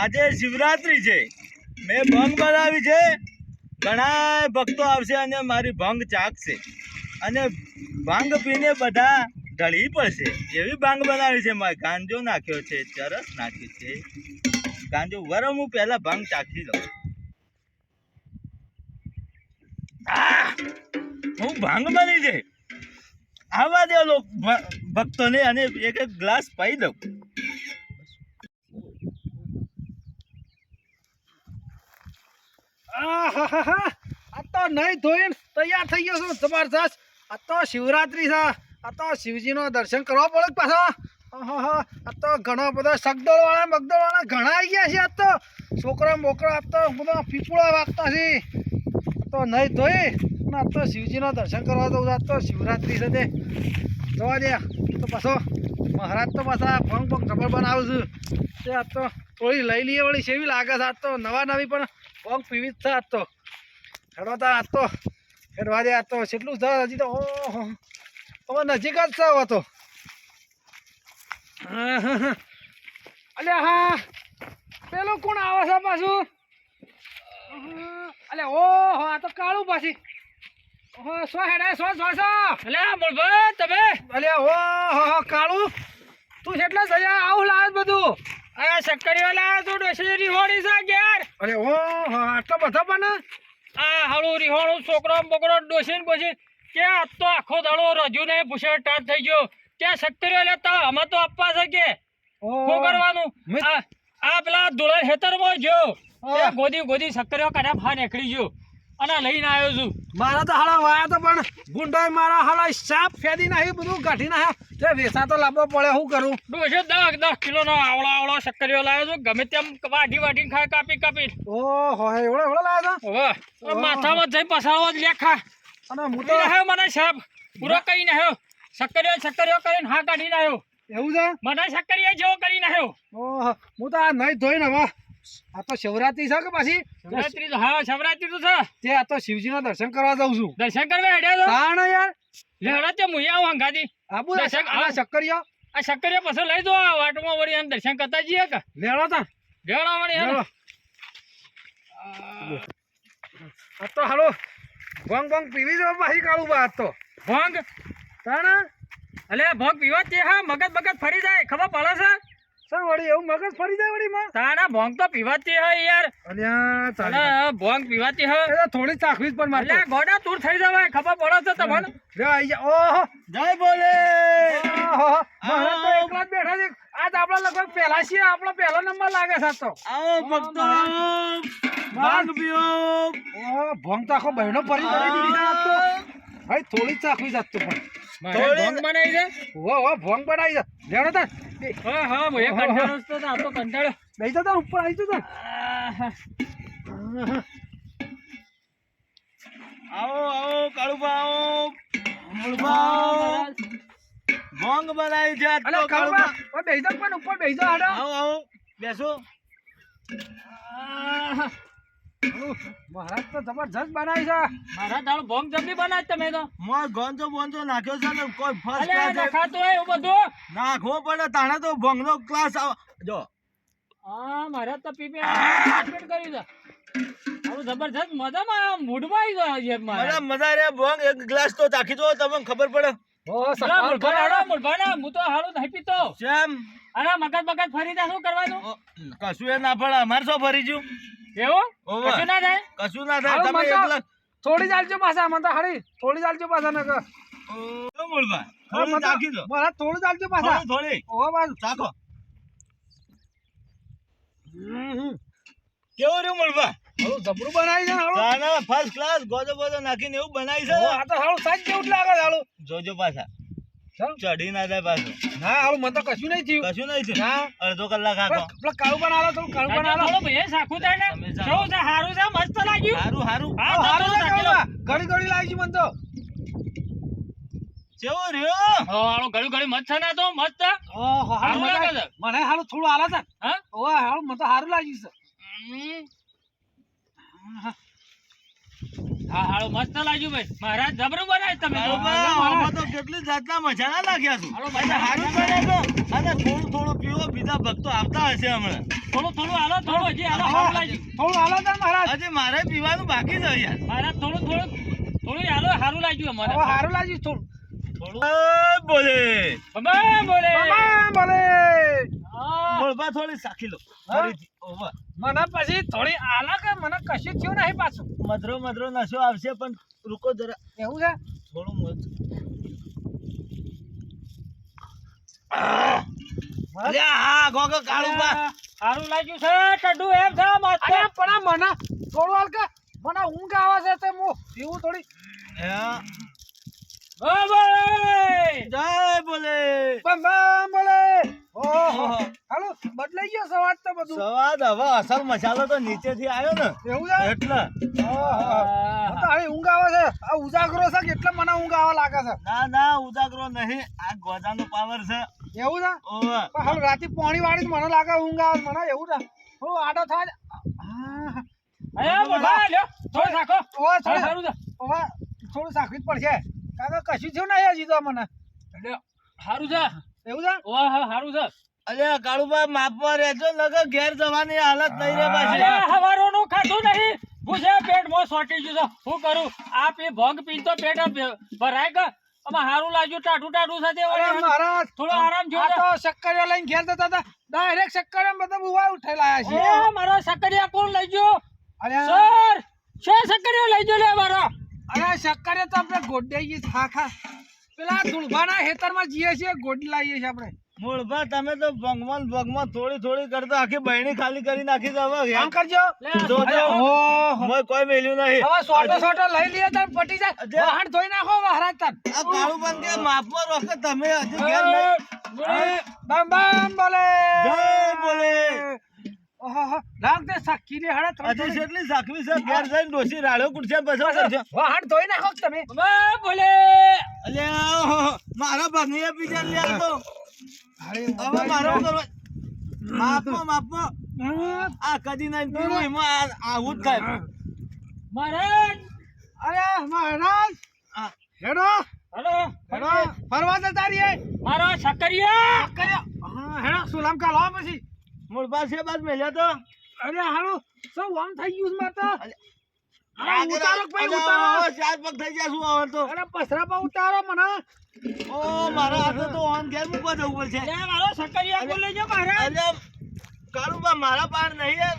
આજે શિવરાત્રી છે, મેં ભંગ બનાવી છે. ઘણા ભક્તો આવશે અને મારી ભંગ ચાખશે અને ભાંગ પીને બધા ઢળી પડશે. એવી ભાંગ બનાવી છે. મારે ગાંજો નાખ્યો છે, ચરસ નાખ્યું છે. ગાંજો વરમ હું પહેલા ભાંગ ચાખી લઉં. હું ભાંગ બની છે. આવા દે ભક્તોને અને એક એક ગ્લાસ પાઈ દઉં. આ તો નહીં ધોઈને તૈયાર થઈ ગયો છું જબરજસ્ત. આ તો શિવરાત્રી છે, આ તો શિવજીનો દર્શન કરવા પડે પાછો. આ તો ઘણો બધો સગદોળ વાળા મગદોળ વાળા ઘણા આવી ગયા છે. આ તો છોકરા બોકરા આ તો બધા પીપળા વાગતા છે. આ તો નહીં ધોઈ ને આ તો શિવજીનો દર્શન કરવા દઉં. આ તો શિવરાત્રી છે તે જોવા દે. તો પાછો મહારાજ તો પાછા ભંગ જબર બનાવું છું તે. આ તો થોડી લઈ લઈએ વળી સેવી લાગે છે. આ તો નવા નવી પણ ભંગ પીવી જ છે. આજ તો હેડવા આજ તો હેડવા દે. આ તો કેટલું છે હજી તો. ઓહો હવે નજીક જ છે હવે તો. અલ્યા હા પેલું કોણ આવે છે પાછું? અલ્યા ઓહો આ તો કાળું પાછી. ઓહો સો હેડે સો અલ્યા બોલભાઈ તમે. અલ્યા ઓહો કાળું તું કેટલા સજા આવું લાવે બધું? આ શક્કરીઓ લાવે તું ડોસી રીહોડી છે ઘેર. અરે ઓહો આટલા બધા પણ આ હાળું રીહોડું છોકરો બોકરો ડોસી બોસી કે આ તો આખો દાડો રજુ ને પૂછે ટાટ થઈ ગયો. ક્યાં શક્કરીઓ લેતા અમે તો આપવા છે કે શું કરવાનું? આ પેલા ધોળા ખેતરમાં ગયો ગોદી શક્કરીઓ કાઢ્યા ફા નીકળી ગયો અને લઈને આવ્યો છું. મારા તો હાડા વાયા તો પણ ગુંડાઈ મારા હાડા સાપ ફેદી નાખી બધું કાઢી નાખ્યા. વેસા તો લાવવો પડે. શું કરું? ડોસે 10 કિલોનો આવળો શક્કરીઓ લાવ્યો છું. ગમે તેમ વાઢી ખાય કાપી. ઓહો એવડો લાવ્યો છો? માથામાં જઈ પસાવો જ લેખા. અને હું તો મને સાહેબ પૂરો કરી નાખ્યો. શક્કરીઓ કરીને હા કાઢી નાખ્યો. એવું છે? મને શક્કરીઓ જેવો કરી નાખ્યો. ઓહો હું તો આ નહીં ધોઈને હવે. આ તો શિવરાત્રી છે કે પાછી? શિવરાત્રી તો હા શિવરાત્રી તો છે તે. આ તો શિવજીના દર્શન કરવા જાઉં છું. દર્શન કરવા હેડ્યા છો? તાણ યાર લેવડા તે મુયા હું હંગાતી આબુ દર્શન. આ શક્કરીઓ પછી લઈ દો વાટમાં વળી અને દર્શન કરતા જઈએ કે લેવડા તા લેવડા વળી હેડો. આ તો હાલો ભંગ પીવી જો પાછી કાળું બા. તો ભંગ તાણ અલે ભંગ પીવા તે હા મગજ ફરી જાય ખબર પડે છે? સર વળી એવું મગજ ફરી જાય વળી માં. તાણા ભોંગ તો પીવાતી હે યાર. અલ્યા ચાલે ભોંગ પીવાતી હે એ થોડી ચાખવી પણ મારે. અલ્યા ગોડા તુર થઈ જવાય ખબર પડે છે તમને? લે આઈ જા. ઓહો જય બોલે. ઓહો મહારાજ તો એકલા જ બેઠા છે. આજ આપણા લગભગ પહેલા છીએ. આપણો પહેલો નંબર લાગે છે. તો આવો ભક્તો ભાંગ પીઓ. ઓહો ભોંગ તો આખો બહેનો ફરી દીધી છે આજ તો. ભાઈ થોડી ચાખવી જાત તો પણ ભોંગ બનાવી છે. ઓહો ભોંગ બનાવી છે. લેવડો તા હા હું એક કંટાળો તો આ તો કંટાળો લઈ જતા ઉપર આવી જતા. આવો કાળુબા આવો. ભોંગ બનાવી છે. અલે કાળુબા ઓ બેસજો પણ ઉપર બેસજો. હાડો આવો બેસો. મહારાજ તો જબરજસ્ત બનાવી છે. મારા દાળ ભોંગ જલ્દી બનાવી તમે તો. મોય ગોંજો નાખ્યો છે ને કોઈ ફર્સ્ટ ક્લાસ ક્લાસ ખાતો હોય એવું બધું નાખવો પડે. તાણે તો ભોંગનો ક્લાસ જો. હા મારા તો પીપે કમ્પ્લીટ કરી દે. આવું જબરજસ્ત મજામાં મૂડમાં આવી ગયો છે મારા. મજા રે ભોંગ એક ગ્લાસ તો ચાખી જો તમને ખબર પડે. ઓ સલા મુલભાના હું તો હારું નહીં પીતો. કેમ? અરે મગજ ફરી દે શું કરવાનું? કશું એ ના પડે. અમારે શું ફરી ગયું એવું? કશું ના થાય. તમે એકલા થોડી ચાલજો પાછા. મને તો હારી થોડી ચાલજો પાછા ને કે ઓ મુલભા થોડી ચાખી દો. મારા થોડી ચાલજો પાછા. થોડી ઓ બાલ ચાખો. કેવું રહ્યું મુલભા? હાલો જબરું બનાવી છે હાલો. તાના ફર્સ્ટ ક્લાસ ગોજો નાખીને એવું બનાવી છે. આ તો હાલો સાજ જેવું લાગે હાલો. જોજો પાછા ચડી ના જાય પાછો. ના હાલો મને તો કશું નહીં થયું. ના અડધો કલાક આખો પેલા કાળું પણ હાલો. થોડું કાળું પણ હાલો. ભાઈ સાખું થાય ને કેવું છે? સારું છે મસ્ત લાગ્યું. હારું ઘડી લાગી છે મને તો. કેવો રહ્યો? હાલો ઘડી મસ્ત છે ને તો મસ્ત. ઓહો હારું લાગે છે મને. હાલો થોડું હાલે છે. હા ઓ હાલો મને તો સારું લાગ્યું છે. હા હાલો મસ્ત લાગ્યું ભાઈ મહારાજ જબરું બનાવ્યું તમે કાળુબા, આમાં તો કેટલી જાતના મસાલા નાખ્યા છું. હાલો, અને હારું બનાવ્યો. અને થોડું થોડું પીવો, બીજા ભક્તો આવતા હશે હમણાં. થોડું હાલો થોડું હજી હાલો સારું લાગ્યું થોડું હાલો તાર મહારાજ હજી મારે પીવાનું બાકી છે યાર. મહારાજ થોડું હાલો સારું લાગ્યું અમારે સારું લાગ્યું થોડું બોલે બોલે બોલબા થોડી સાખી લો. થોડી ઓવર. મને પછી થોડી આલા કે મને કશું થયું નહીં પાછું મધરો નશો આવશે પણ રૂકો જરા. એવું છે થોડું મધ. અલ્યા હા ગોગો કાળુબા. સારું લાગ્યું છે ટડુ એમ છે મસ્ત પણ મને થોડું હાલ કે મને ઊંઘ આવે છે તે હું પીવું થોડી હા. બોલે જય બોલે. બમ બોલે ઓહો હાલો બદલાઈ ગયો સવાજ તો બધું સ્વાદ હવે અસલ મસાલો તો નીચેથી આવ્યો ને એવું છે એટલે. ઓહો તો હવે ઊંઘ આવે છે આ ઉજાગરો છે એટલે મને ઊંઘ આવે લાગે છે ના ઉજાગરો નહીં, આ ગોજાનો પાવર છે. એવું છે ઓવે. પણ હાલ રાતે પાણી વાળી મને લાગે ઊંઘ આવે મને એવું છે થોડું આડો થાય થોડું સાખવી જ પડશે કાકા કશું થયું નહીં હજી તો મને સારું છે એવું છે સારું છે અલ્યા કાળુબા માપમાં રહેજો નકર ઘેર જવાની હાલત નહીં રે પાછી. હવારોનું ખાધું નહીં પૂછે પેટમાં સોટી ગયું છે હું કરું આ પી ભંગ પી તો પેટ ભરાય કે આમાં સારું લાગ્યું ટાઢું સાથે મહારાજ થોડો આરામ જો તો શક્કરિયા લઈને ઘેર જતા હતા ડાયરેક્ટ શક્કરિયા બધા બુવા ઉઠેલા છે મારો શક્કરિયા કોણ લઈ ગયો સર શું શક્કરિયા લઈ ગયો લે મારો અરે શક્કરિયા તો આપણે ગોડાઈએ ખાખા પેલા દુલભાના ખેતરમાં જઈએ છીએ ગોડ લાવીએ છીએ આપણે મૂળભા તમે તો ભગવાન થોડી કરતો આખી બહેણી ખાલી કરી નાખી છે હવે. કામ કરજો મોય કોઈ મેલ્યું નહીં. હવે સોટો લઈ લઈએ તાર પટી જાય વાહણ ધોઈ નાખો મહારાજ તાર આ કાળુબા કે માપમાં રોકે તમે હજી ઘેર નહીં. બમ બોલે જય બોલે. ઓહો લાગ દે સાકી રે હડા હજી કેટલી સાખવી છે ઘેર જઈને ડોસી રાડ્યો કુડશે પછી કરજો. વાહણ ધોઈ નાખો તમે બોલે અલ્યા મારા ભાગીએ બીજા લે તો હવે મારો કરવા માપમાં આ કદી નહીં પીવું એમાં આવું જ થાય. મહારાજ અરે મહારાજ હેડો ફરવા જતા રહીએ મારો શક્કરિયા હા હેડો સુલામ કાલો પછી મૂળભા છે બાદ મેલ્યો તો અરે હાલો સૌ આમ થઈ ગયું છે માતા ઉતારો ચાર પગ થઈ ગયા શું આવે તો. અરે પસરા પર ઉતારો મને ઓ મારા હાથે તો ઓન ઘેર મૂકવા જવું પડશે. મારો શક્કરિયા બોલે છે મહારાજ અલ્યા કાળુબા મારા પાર નહીં યાર.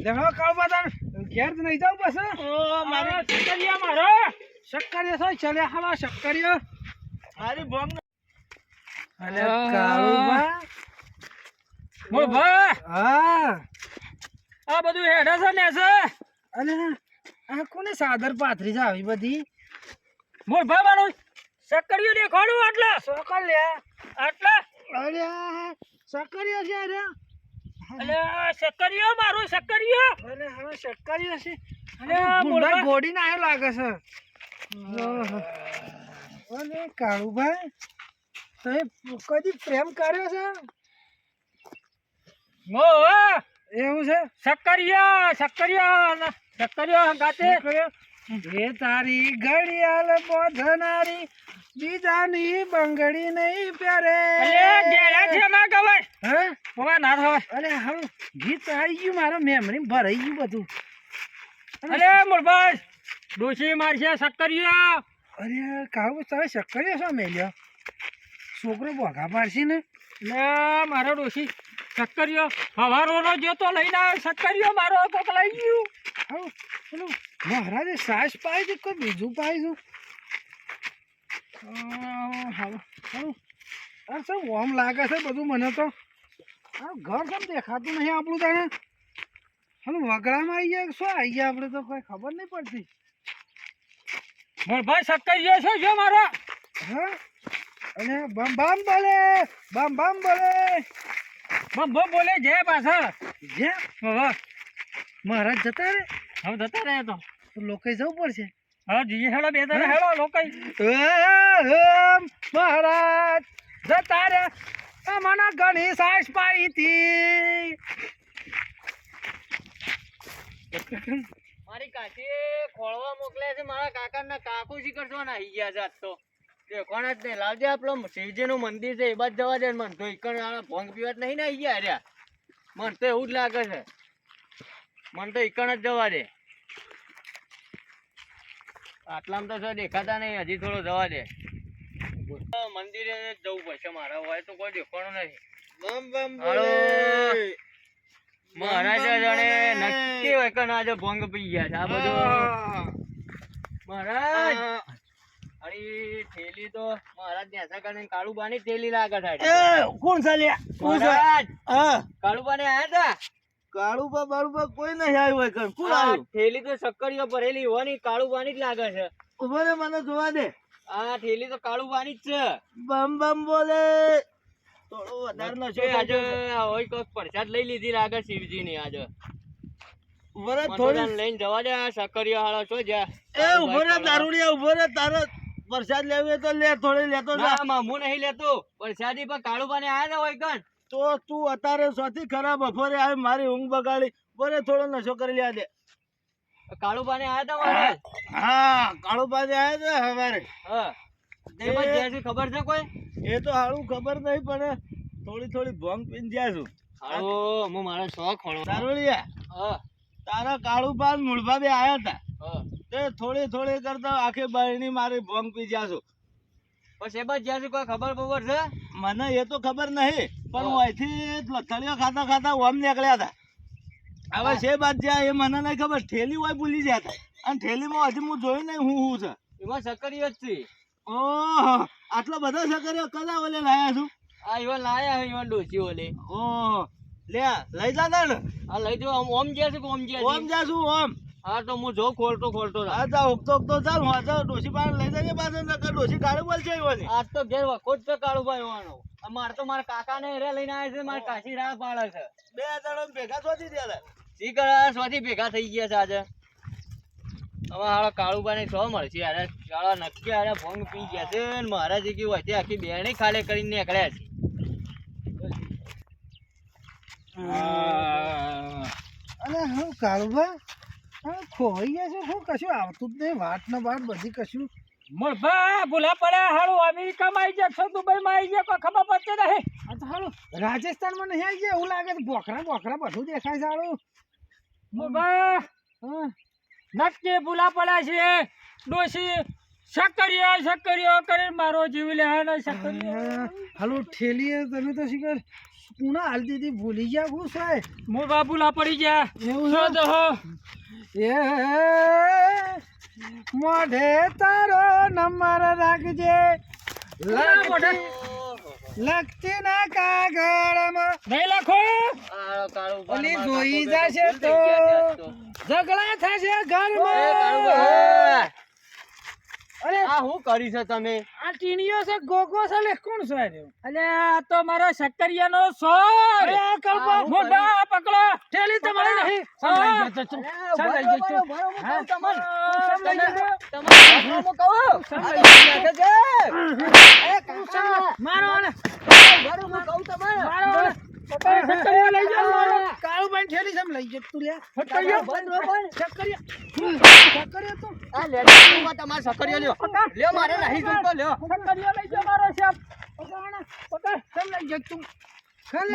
દેખો કાળુબા તાર ઘેર જ નહીં જાવ બસ ઓ મારી શક્કરિયા મારો શક્કરિયા છે ચલે હાલો શક્કરિયા મારી બોમ્બ. અરે કાળુબા બોલ ભા હા આ બધું હેડા છે ને છે અરે આ કોને સાદર પાથરી છે આવી બધી બોલ ભા મારો શક્કરિયો દેખાડું આટલા સકલ લે આટલા અરે શક્કરિયો છે અરે શક્કરિયો મારો શક્કરિયો અરે હવે શક્કરિયો છે અરે બોલભાઈ ગોડીને આવ્યો લાગે છે અરે કાળુભાઈ તમે કદી પ્રેમ કર્યો છે એવું છે શક્કરિયો ગાતે એ તારી ઘડિયાળ બોધનારી બીજાની બંગડી નહીં પહેરે ના ગવાય હે ના થવાય અરે હારું ગીત આવી ગયું મારા મેમરી ભરાઈ ગયું બધું અરે મોરભાઈ ડોશી મારશે શક્કરિયો અરે કાળુ તમે શક્કરિયો શું મેલ્યો છોકરો બોઘા પાડશે ને મારો ડોશી શક્કરિયો હવારોનો જોતો લઈને આવ્યો શક્કરિયો મારો કોક લઈ ગયું હા પેલું મહારાજે સાસ પાઈ છે કોઈ બીજું પાઈ છું હા સર ઓમ લાગે છે બધું મને તો ઘર કેમ દેખાતું નહીં આપણું તાને હવે વગડામાં આવી ગયા શું આવી ગયા આપણે તો કોઈ ખબર નહીં પડતી ભાઈ શક્કરિયો છે જો મારો હા અને બમ બોલે બમ બોલે જય પાછા જય હવે મહારાજ જતા રે હવે જતા રહે તો લોકો જવું પડશે હા જીએ હેડો બે ત્રણ હેડો લોકો મહારાજ જતા રે મને ઘણી સાસ પાઈ હતી મારી કાકી ખોળવા મોકલ્યા છે મારા કાકાના કાકુ શીખર છો નાહી ગયા છે આજ તો કોણ જ નહીં લાવજે આપણો શિવજી નું મંદિર છે એ બાદ જવા દે મન તો ઈકણ ભોંગ પીવા નહીં નાહી ગયા રહ્યા મન તો એવું જ લાગે છે મન તો ઈકણ જ જવા દે આટલામાં તો દેખાતા નહીં હજી થોડો જવા દે મંદિરે જવું પડશે મારા હોય તો કોઈ દેખાણું નહીં બમ બમ હાલો. બોલે. મહારાજા જાણે નક્કી હોય કે આજે ભોંગ પી ગયા છે આ બધું મહારાજ અરે થેલી તો મહારાજ ને હસા કરીને કાળુબાની થેલી લાગે છે એ કોણ ચાલ્યા કોણ છે? મહારાજ હા કાળુબાને આયા હતા કાળુબા બાળુબા કોઈ નહીં આવ્યું હોય કણ. કોણ આ આવ્યું? થેલી તો શક્કરીઓ ભરેલી હોવાની કાળુબાની જ લાગે છે ઉભો રે, મને જોવા દે. આ થેલી તો કાળુબાની જ છે બમ બમ બોલે. થોડો વધારે નશો આજે થતો છે. હોય કોઈક પ્રસાદ લઈ લીધી લાગે શિવજી ની આજે ઉભો રે, મને થોડી તો લઈને જવા દે આ શક્કરીઓ હાળો છો જા એ ઉભો રે દારૂડિયા, ઉભો રે. તારે પ્રસાદ લેવી હોય તો લે, થોડી લેતો જા. ના મામુ નહીં લેતો પ્રસાદી પર કાળુબાને આયા હતા હોય કણ તો તું અત્યારે સૌથી ખરાબ બપોરે આવી મારી ઊંઘ બગાડી. બોલે થોડો નશો કરી લે દે. કાળુબાને આયા હતા મહારાજ હા, કાળુબા જે આયા છે હવારે. હા એમાં જ્યાંથી ખબર છે કોઈ એ તો હારું ખબર નહીં પડે. થોડી થોડી ભોંગ પીને જ્યાં છું. હાલો હું મારો શોખ ખોળો દારૂડિયા, હા તારા કાળુબા ને મૂળભા બે આયા હતા. હા તે થોડી થોડી કરતા આખી બહેની મારી ભોંગ પી જ્યાં છું. પછી એમાં જ્યાંથી કોઈ ખબર બબર છે મને એ તો ખબર નહીં, પણ હું અહીંથી લથડીઓ ખાતા ખાતા ઓમ નીકળ્યા હતા. હવે છે બાદ જ્યાં એ મને નહીં ખબર. ઠેલી હોય ભૂલી ગયા હતા, અને ઠેલીમાં હજી હું જોયું નહીં હું છે. એમાં સક્કરીઓ જ છે ઓહો, આટલો બધો સકર્યો કદા ઓલે લાયા છું. આ ઈવન લાયા ઈવન ડોસી ઓલે ઓહો, લે લઈ જાતા ને. આ લઈ જો ઓમ જ્યાં છે કે ઓમ જ્યાં ઓમ જાશું ઓમ. હા તો હું જો ખોલતો ખોલતો રહું. આ જા ઉગતો ઉગતો ચાલ. હું આ ડોશી પાસે લઈ જજે પાછો, નકર ડોશી કાળું બોલ છે એવાની. આજ તો ઘેર વખો જ છે કાળુભાઈ હોવાનો મારે તો મારા કાકા ને રે લઈને આવ્યા છે મારા કાશી રાહ પાડે છે બે જણા ભેગા શોધી દ્યા હતા. શીકર સ્વાથી ભેગા થઈ ગયા છે આજે હવે હાલો કાળુભાઈ ને શો મળશે યાર શાળા નક્કી હારે ભંગ પી ગયા છે ને મહારાજે કેવું હોય આખી બેણી ખાલી કરીને નીકળ્યા છે અને હું કાળુભા ખોવાઈ ગયા છે હું કશું આવતું જ નહીં વાત ને વાત બધી કશું મોરભા ભૂલા પડ્યા હારું અમેરિકામાં આવી ગયા છો દુબઈમાં આવી ગયા કોઈ ખબર પડતી નહીં આ તો હાલો રાજસ્થાનમાં નહીં આવી ગયા એવું લાગે છે બોખરા બોખરા બધું દેખાય છે હારું મોરભા હા નક્કી ભૂલા પડ્યા છે ડોશી શક્કરીઓ કરીને મારો જીવ લે ને શક્કરીઓ હાલો ઠેલીએ તમે તો શીખર પૂના હાલ દીધી ભૂલી ગયા હું સાહેબ મોરભા ભૂલા પડી ગયા એવું શું છે? તો હો એ મોઢે તારો નંબર રાખજે લખતી ના કાગળમાં નહીં લખો હાલો કાળુભાઈ ઓલી જોઈ જશે તો ઝઘડા થશે ઘરમાં અરે આ શું કરી છે તમે આ ટીણીઓ છે ગોગો છે લે કોણ છે રે અલે આ તો મારો શક્કરિયાનો સો અરે આ કલ્પા મોઢા પકડો ઠેલી તમારી નહીં હા. સંભળાઈ જશે મારો ને મારો શક્કરિયા લઈ જાઓ મારો. કાળું ભાઈ ઠેલી સમ લઈ જત તું લે તમારે સકરીઓ લ્યો લ્યો મારે નહીં જોઈતો લ્યો શક્કરિયા લઈ જાઓ મારો સાહેબ સમ લઈ જત તું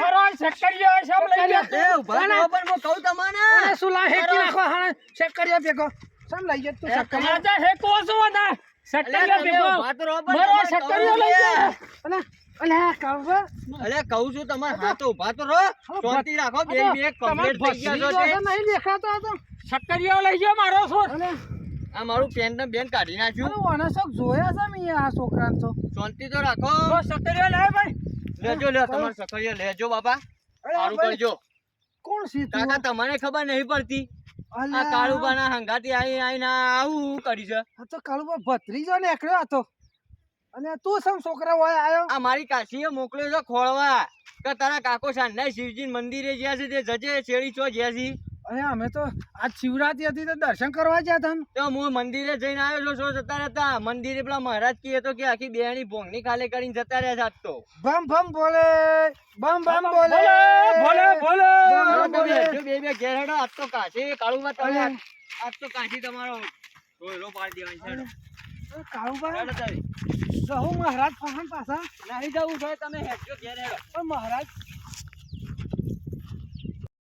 મારો શક્કરિયા સાહેબ લઈ જાઓ. એ ઉભા રહો પણ હું કહું તમને અરે સુલા હેકી નાખો હા શક્કરિયા ભેગો સમ લઈ જત તું શક્કરિયા રાજા હે કોસો ના શક્કરિયા ભેગો ઉભા તો રહો પણ મારો તમારે શક્કરિયા લઈ જાઓ. અલે અલે કાળું અલે કહું છું તમારે હાથ ઉભા તો રહો શાંતિ રાખો બે બે કમ્પ્લીટ થઈ ગયા છો તે. નહીં દેખાતો આ તો શક્કરિયા લઈ જાઓ મારો છો અલે આ મારું પેન્ટ ને બેન કાઢી નાખ્યું અરે ઓને શોક જોયા છે મેં આ છોકરાને તો શાંતિ તો રાખો તો શક્કરિયા લાવ ભાઈ લેજો લ્યો તમારે સકરીઓ લેજો બાપા અરે સારું ભાઈ, કરજો કોણ છે તું કાકા તમને ખબર નહીં પડતી આ અલ્યા, કાળુબાના હંગાતી આવીને આવું કરી છે આ તો કાળુબા ભત્રીજો નીકળ્યો હતો અને તું સમ છોકરા હોય આયો આ મારી કાશીએ મોકલ્યો છે ખોળવા કે તારા કાકો સાંજના શિવજી મંદિરે જ્યાં છે તે જજે શેરી ચો જ્યાં છે અરે અમે તો આજ શિવરાત્રી હતી તો દર્શન કરવા ગયા હતા ને. તો હું મંદિરે જઈને આવ્યો છું જતા રહેતા મંદિરે પેલા મહારાજ કહે તો કે આખી બેની ભોંગની ખાલી કરીને જતા રહ્યા છે આજ તો બમ બમ બોલે બમ બમ બોલે ભોલે ભોલે બમ તમે બોલે. હેઠું બે ઘેર હેડો આજ તો કાશી કાળુબા તમે આજ તો કાશી તમારો રોયલો પાડી દેવાની છે કાળુબા હેડો તારી. રહું મહારાજ ફહાન પાછા નહીં જવું છે તમે હેઠો ઘેર હેડો પણ મહારાજ